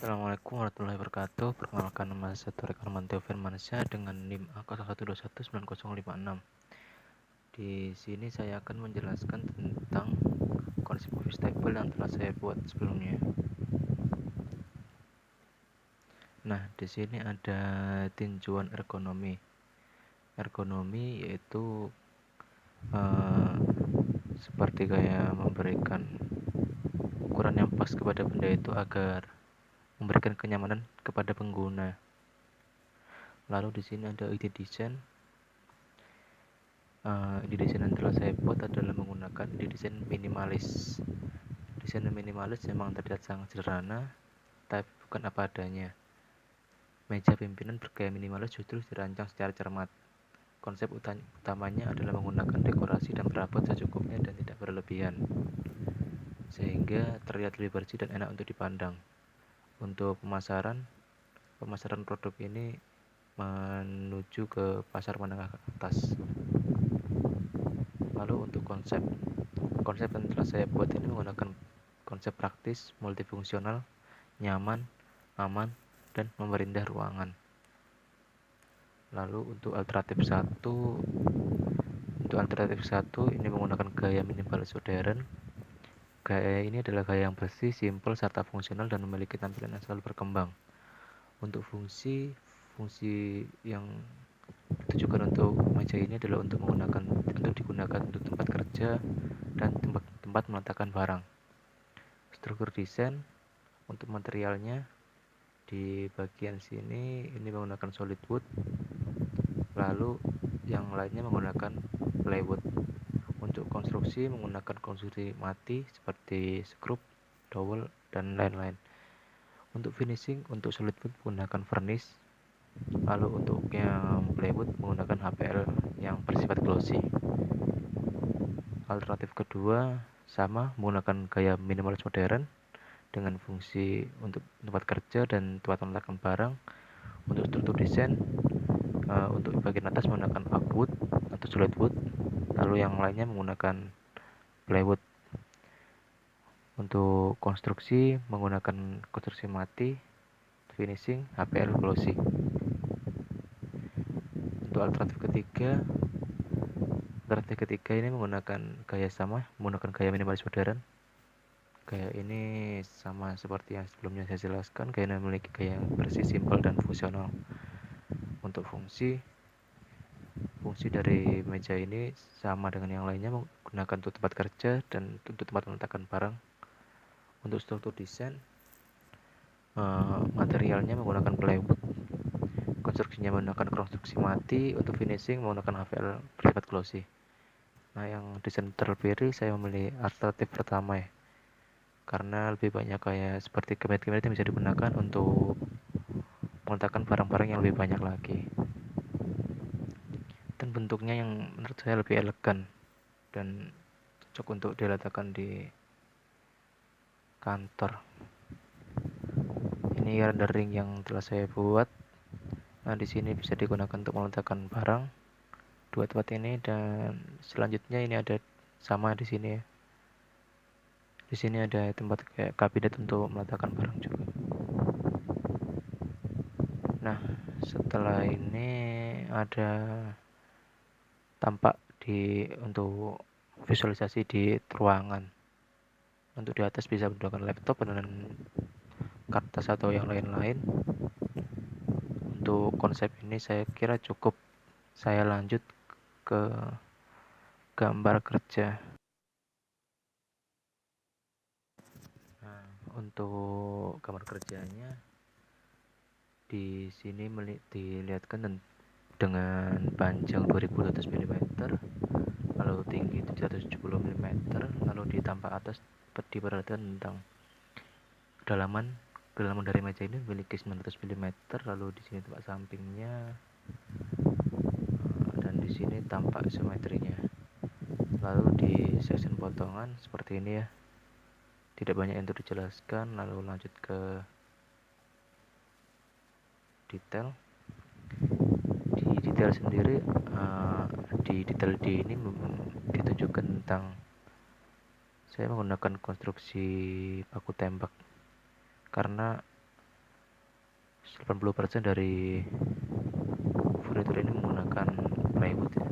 Assalamualaikum warahmatullahi wabarakatuh. Perkenalkan, nama saya Torik Armantio Firmansyah dengan NIM AK 1219056. Di sini saya akan menjelaskan tentang konsep office table yang telah saya buat sebelumnya. Nah, di sini ada tinjauan ergonomi. Ergonomi yaitu seperti kayak memberikan ukuran yang pas kepada benda itu agar memberikan kenyamanan kepada pengguna. Lalu di sini ada ide desain. Ide desain yang telah saya buat adalah menggunakan ide desain minimalis. Desain minimalis memang terlihat sangat sederhana, tapi bukan apa adanya. Meja pimpinan bergaya minimalis justru dirancang secara cermat. Konsep utamanya adalah menggunakan dekorasi dan perabot secukupnya dan tidak berlebihan, sehingga terlihat lebih bersih dan enak untuk dipandang. Untuk pemasaran produk ini menuju ke pasar menengah ke atas. Lalu untuk konsep yang telah saya buat ini menggunakan konsep praktis, multifungsional, nyaman, aman, dan memerindah ruangan. Lalu untuk alternatif satu ini menggunakan gaya minimalis modern. Gaya ini adalah gaya yang bersih, simpel, serta fungsional dan memiliki tampilan yang selalu berkembang. Untuk fungsi yang ditujukan untuk meja ini adalah untuk digunakan untuk tempat kerja dan tempat meletakkan barang. Struktur desain untuk materialnya di bagian sini ini menggunakan solid wood, lalu yang lainnya menggunakan plywood. Untuk konstruksi menggunakan konstruksi mati seperti skrup, dowel, dan lain-lain. Untuk finishing, untuk solid wood menggunakan vernish, lalu untuk yang plywood menggunakan HPL yang bersifat glossy. Alternatif kedua sama, menggunakan gaya minimalis modern dengan fungsi untuk tempat kerja dan tempat meletakkan barang. Untuk struktur desain, untuk bagian atas menggunakan oak wood atau solid wood, lalu yang lainnya menggunakan plywood. Untuk konstruksi menggunakan konstruksi mati, finishing HPL glossy. Untuk alternatif ketiga ini menggunakan gaya minimalis modern. Gaya ini sama seperti yang sebelumnya saya jelaskan, gaya ini memiliki gaya yang bersih, simpel, dan fungsional. Untuk fungsi dari meja ini sama dengan yang lainnya, menggunakan untuk tempat kerja dan untuk tempat meletakkan barang. Untuk struktur desain, materialnya menggunakan plywood, konstruksinya menggunakan konstruksi mati, untuk finishing menggunakan HPL bersifat glossy. Nah, yang desain terpilih saya memilih alternatif pertama ya, karena lebih banyak kayak seperti kemet-kemet yang bisa digunakan untuk meletakkan barang-barang yang lebih banyak lagi, dan bentuknya yang menurut saya lebih elegan dan cocok untuk diletakkan di kantor. Ini rendering yang telah saya buat. Nah, di sini bisa digunakan untuk meletakkan barang dua tempat ini, dan selanjutnya ini ada sama di sini ya. Di sini ada tempat kayak kabinet untuk meletakkan barang juga. Nah, setelah ini ada tampak untuk visualisasi di ruangan. Untuk di atas bisa menggunakan laptop dan kertas atau yang lain-lain. Untuk konsep ini saya kira cukup. Saya lanjut ke gambar kerja. Nah, untuk gambar kerjanya di sini dilihatkan dengan panjang 2200 mm, lalu tinggi 770 mm, lalu di tampak atas diperhatikan tentang kedalaman dari meja ini memiliki 900 mm, lalu di sini tempat sampingnya, dan di sini tampak simetrinya. Lalu di section potongan seperti ini ya, tidak banyak yang perlu dijelaskan. Lalu lanjut ke detail. Di detail sendiri, di detail D ini ditunjukkan tentang saya menggunakan konstruksi paku tembak, karena 80% dari furnitur ini menggunakan plywood ya.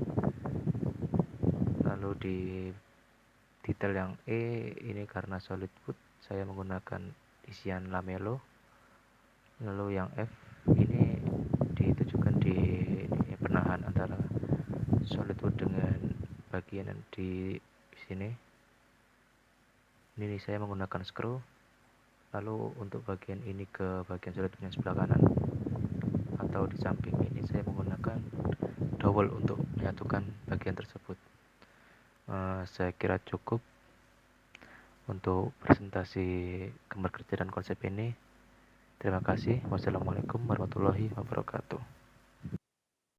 Lalu di detail yang E ini karena solid wood saya menggunakan isian lamelo. Lalu yang F ini ditujukan di ini, penahan antara solid wood dengan bagian di sini. Ini saya menggunakan screw. Lalu untuk bagian ini ke bagian solid wood yang sebelah kanan atau di samping ini saya menggunakan dowel untuk menyatukan bagian tersebut. Saya kira cukup untuk presentasi gambar kerja dan konsep ini. Terima kasih. Wassalamualaikum warahmatullahi wabarakatuh.